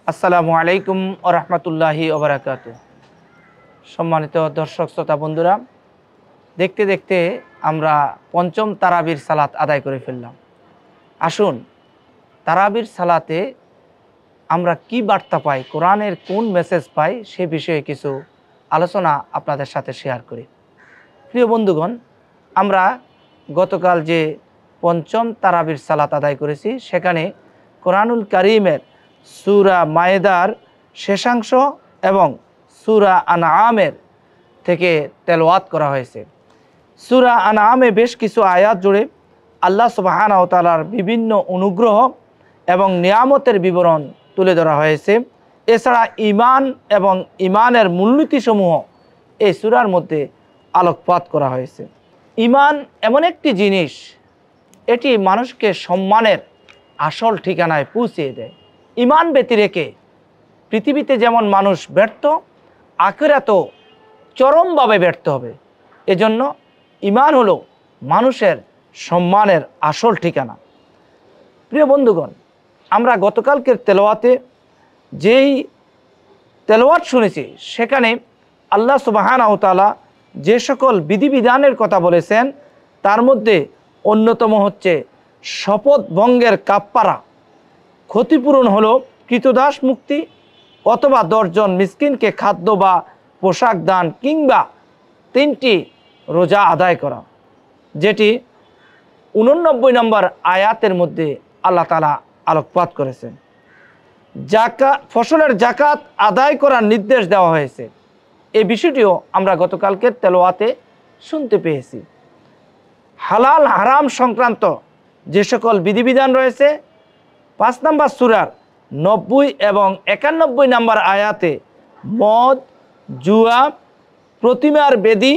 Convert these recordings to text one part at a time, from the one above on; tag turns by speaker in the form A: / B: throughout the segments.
A: আসসালামু আলাইকুম ওয়া রাহমাতুল্লাহি ওয়া বারাকাতুহু। সম্মানিত দর্শক শ্রোতা বন্ধুরা, দেখতে দেখতে আমরা পঞ্চম তারাবির সালাত আদায় করে ফেললাম। আসুন, তারাবির সালাতে আমরা কি বার্তা পাই, কোরআনের কোন মেসেজ পাই, সে বিষয়ে কিছু আলোচনা আপনাদের সাথে শেয়ার করি। প্রিয় বন্ধুগণ, আমরা গতকাল যে পঞ্চম তারাবির সালাত আদায় করেছি, সেখানে কোরআনুল কারীমের সূরা মায়েদার শেষাংশ এবং সূরা আনআমের থেকে তেলাওয়াত করা হয়েছে। সূরা আনআমে বেশ কিছু আয়াত জুড়ে আল্লাহ সুবহানাহু ওয়া তাআলার বিভিন্ন অনুগ্রহ এবং নিয়ামতের বিবরণ তুলে ধরা হয়েছে। এছাড়া ঈমান এবং ঈমানের মূলনীতিসমূহ এই সূরার মধ্যে আলোকপাত করা হয়েছে। ঈমান এমন একটি জিনিস, এটি মানুষকে সম্মানের আসল ঠিকানায় পৌঁছিয়ে দেয়। ঈমান ব্যতিরেকে পৃথিবীতে যেমন মানুষ ব্যর্থ, আখিরাতেও চরমভাবে ব্যর্থ হবে। এজন্য ঈমান হলো মানুষের সম্মানের আসল ঠিকানা। প্রিয় বন্ধুগণ, আমরা গতকালকের তেলাওয়াতে যেই তেলাওয়াত শুনেছি, সেখানে আল্লাহ সুবহানাহু ওয়া তাআলা যে সকল বিধিবিধানের কথা বলেছেন, তার মধ্যে অন্যতম হচ্ছে শপথ ভঙ্গের কাফফারা, ক্ষতিপূরণ হলো কৃতদাস মুক্তি অথবা 10 জন মিসকিনকে খাদ্য বা পোশাক দান কিংবা 3টি রোজা আদায় করা, যেটি 89 নম্বর আয়াতের মধ্যে আল্লাহ তাআলা আলোকপাত করেছেন। ফসলের জাকাত আদায় করার নির্দেশ দেওয়া হয়েছে। এই বিষয়টিও আমরা গতকালকের তেলাওয়াতে শুনতে পেয়েছি। হালাল হারাম সংক্রান্ত যে সকল বিধিবিধান রয়েছে, 5 নম্বর সূরার 90 এবং 91 নম্বর আয়াতে মদ, জুয়া, প্রতিমার বেদী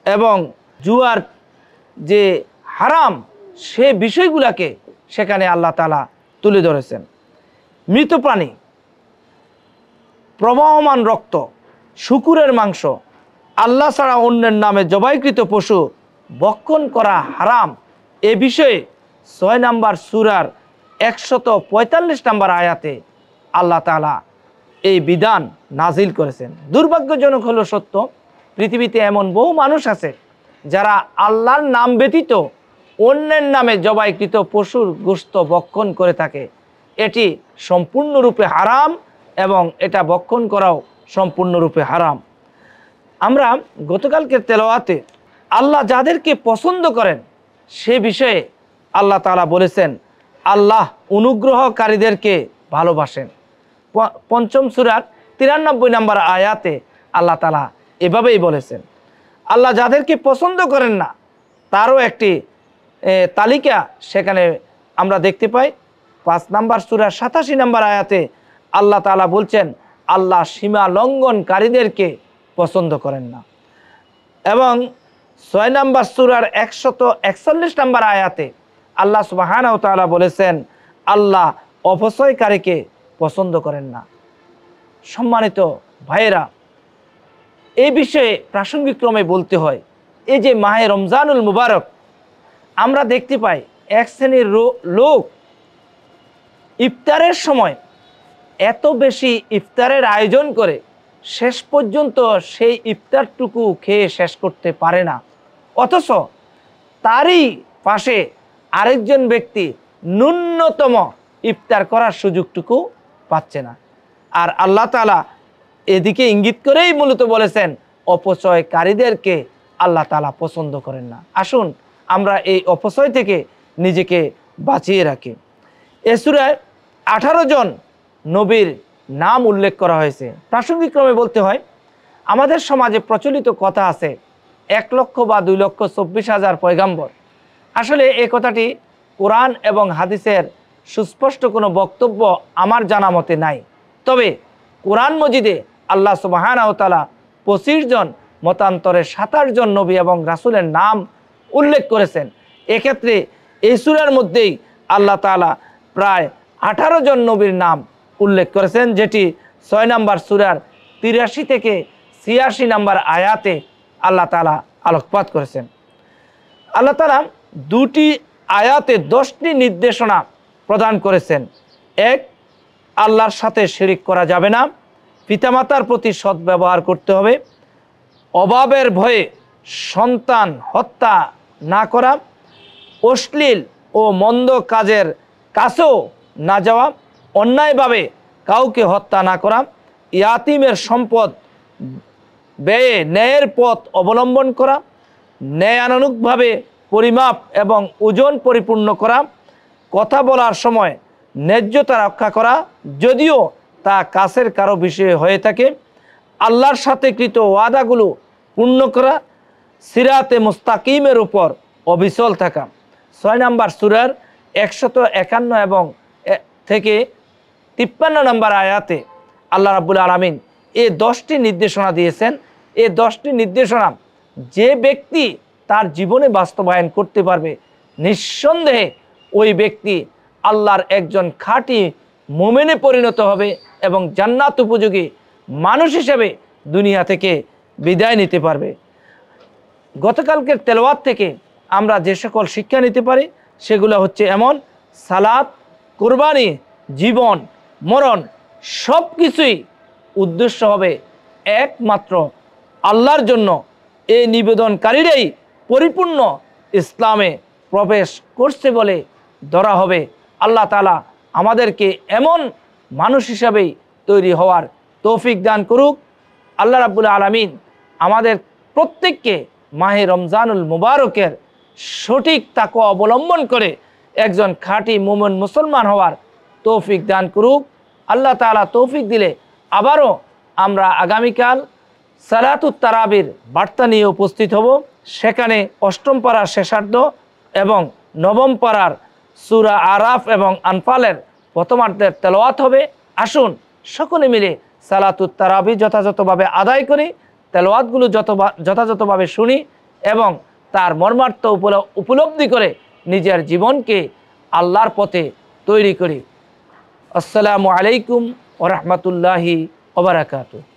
A: এবং জুয়ার যে হারাম, সে বিষয়গুলোকে সেখানে আল্লাহ তাআলা তুলে ধরেছেন। মৃত প্রাণী, প্রবাহমান রক্ত, শূকরের মাংস, আল্লাহ ছাড়া অন্যের নামে জবাইকৃত পশু ভক্ষণ করা হারাম। এ বিষয়ে 6 নম্বর সূরার 145 নম্বর আয়াতে আল্লাহ তাআলা এই বিধান নাজিল করেছেন। দুর্ভাগ্যজনক হলো সত্য, পৃথিবীতে এমন বহু মানুষ আছে যারা আল্লাহর নাম ব্যতীত অন্যের নামে জবাইকৃত পশুর গোশত ভক্ষণ করে থাকে। এটি সম্পূর্ণরূপে হারাম এবং এটা ভক্ষণ করাও সম্পূর্ণরূপে হারাম। আমরা গতকালকের তেলাওয়াতে আল্লাহ যাদেরকে পছন্দ করেন সে বিষয়ে আল্লাহ তাআলা বলেছেন, আল্লাহ অনুগ্রহকারীদেরকে ভালোবাসেন। পঞ্চম সূরার 93 নম্বর আয়াতে আল্লাহ তাআলা এভাবেই বলেছেন। আল্লাহ যাদেরকে পছন্দ করেন না তারও একটি তালিকা সেখানে আমরা দেখতে পাই। 5 নম্বর সূরার 87 নম্বর আয়াতে আল্লাহ তাআলা বলছেন, আল্লাহ সীমা লঙ্ঘনকারীদেরকে পছন্দ করেন না। এবং 6 নম্বর সূরার 141 নম্বর আয়াতে আল্লাহ সুবহানাহু ওয়া তাআলা বলেছেন, আল্লাহ অপচয়কারীকে পছন্দ করেন না। সম্মানিত ভাইয়েরা, এই বিষয়ে প্রাসঙ্গিক ক্রমে বলতে হয়, এই যে মাহে রমজানুল মুবারক, আমরা দেখতে পাই এক শ্রেণীর লোক ইফতারের সময় এত বেশি ইফতারের আয়োজন করে শেষ পর্যন্ত সেই ইফতারটুকু খেয়ে শেষ করতে পারে না, অথচ তারই পাশে আরেকজন ব্যক্তি ন্যূনতম ইফতার করার সুযোগটুকু পাচ্ছে না। আর আল্লাহ তাআলা এদিকে ইঙ্গিত করেই মূলত বলেছেন, অপচয়কারীদেরকে আল্লাহ তাআলা পছন্দ করেন না। আসুন আমরা এই অপচয় থেকে নিজেকে বাঁচিয়ে রাখি। এ সূরায় 18 জন নবীর নাম উল্লেখ করা হয়েছে। প্রাসঙ্গিক ক্রমে বলতে হয়, আমাদের সমাজে প্রচলিত কথা আছে 1 লক্ষ বা 2,24,000 পয়গাম্বর। আসলে এই কথাটি কোরআন এবং হাদিসের সুস্পষ্ট কোনো বক্তব্য আমার জানা মতে নাই। তবে কোরআন মজিদে আল্লাহ সুবহানাহু ওয়া তাআলা 25 জন, মতান্তরে 27 জন নবী এবং রাসূলের নাম উল্লেখ করেছেন। এক্ষেত্রে এই সূরার মধ্যেই আল্লাহ তাআলা প্রায় 18 জন নবীর নাম উল্লেখ করেছেন, যেটি 6 নম্বর সূরার 83 থেকে 86 নম্বর আয়াতে আল্লাহ তাআলা আলোকপাত করেছেন। আল্লাহ তাআলা 2টি আয়াতে 10টি নির্দেশনা প্রদান করেছেন। এক, আল্লাহর সাথে শিরিক করা যাবে না, পিতামাতার প্রতি সৎ ব্যবহার করতে হবে, অভাবের ভয়ে সন্তান হত্যা না করা, অশ্লীল ও মন্দ কাজের কাছেও না যাওয়া, অন্যায়ভাবে কাউকে হত্যা না করা, ইয়াতিমের সম্পদ ব্যয়ে ন্যায়ের পথ অবলম্বন করা, ন্যায়ানুগভাবে পরিমাপ এবং ওজন পরিপূর্ণ করা, কথা বলার সময় ন্যায্যতা রক্ষা করা যদিও তা কাছের কারো বিষয়ে হয়ে থাকে, আল্লাহর সাথে কৃত ওয়াদাগুলো পূর্ণ করা, সিরাতে মুস্তাকিমের উপর অবিচল থাকা। 6 নম্বর সূরার 151 এবং থেকে 53 নম্বর আয়াতে আল্লাহ রাব্বুল আলামিন এই 10টি নির্দেশনা দিয়েছেন। এই 10টি নির্দেশনা যে ব্যক্তি তার জীবনে বাস্তবায়ন করতে পারবে, নিঃসন্দেহে ওই ব্যক্তি আল্লাহর একজন খাঁটি মুমিনে পরিণত হবে এবং জান্নাত উপযোগী মানুষ হিসেবে দুনিয়া থেকে বিদায় নিতে পারবে। গতকালকের তেলাওয়াত থেকে আমরা যে সকল শিক্ষা নিতে পারি সেগুলো হচ্ছে এমন: সালাত, কুরবানি, জীবন মরণ সব কিছুই উদ্দেশ্য হবে একমাত্র আল্লাহর জন্য। এই নিবেদনকারীরাই পরিপূর্ণ ইসলামে প্রবেশ করছে বলে ধরা হবে। আল্লাহ তাআলা আমাদেরকে এমন মানুষ হিসাবেই তৈরি হওয়ার তৌফিক দান করুক। আল্লাহ রাব্বুল আলামিন আমাদের প্রত্যেককে মাহে রমজানুল মুবারকের সঠিক তাকওয়া অবলম্বন করে একজন খাঁটি মুমিন মুসলমান হওয়ার তৌফিক দান করুক। আল্লাহ তাআলা তৌফিক দিলে আবারও আমরা আগামীকাল সালাতুত তারাবির বার্তা নিয়ে উপস্থিত হব। সেখানে 8ম পারার শেষার্ধ এবং 9ম পারার সূরা আরাফ এবং আনফালের প্রথমার্ধের তেলাওয়াত হবে। আসুন সকলে মিলে সালাতুত তারাবি যথাযথভাবে আদায় করি, তেলাওয়াতগুলো যথাযথভাবে শুনি এবং তার মর্মার্থ উপলব্ধি করে নিজের জীবনকে আল্লাহর পথে তৈরি করি। আসসালামু আলাইকুম ওয়া রাহমাতুল্লাহি ওয়া বারাকাতুহু।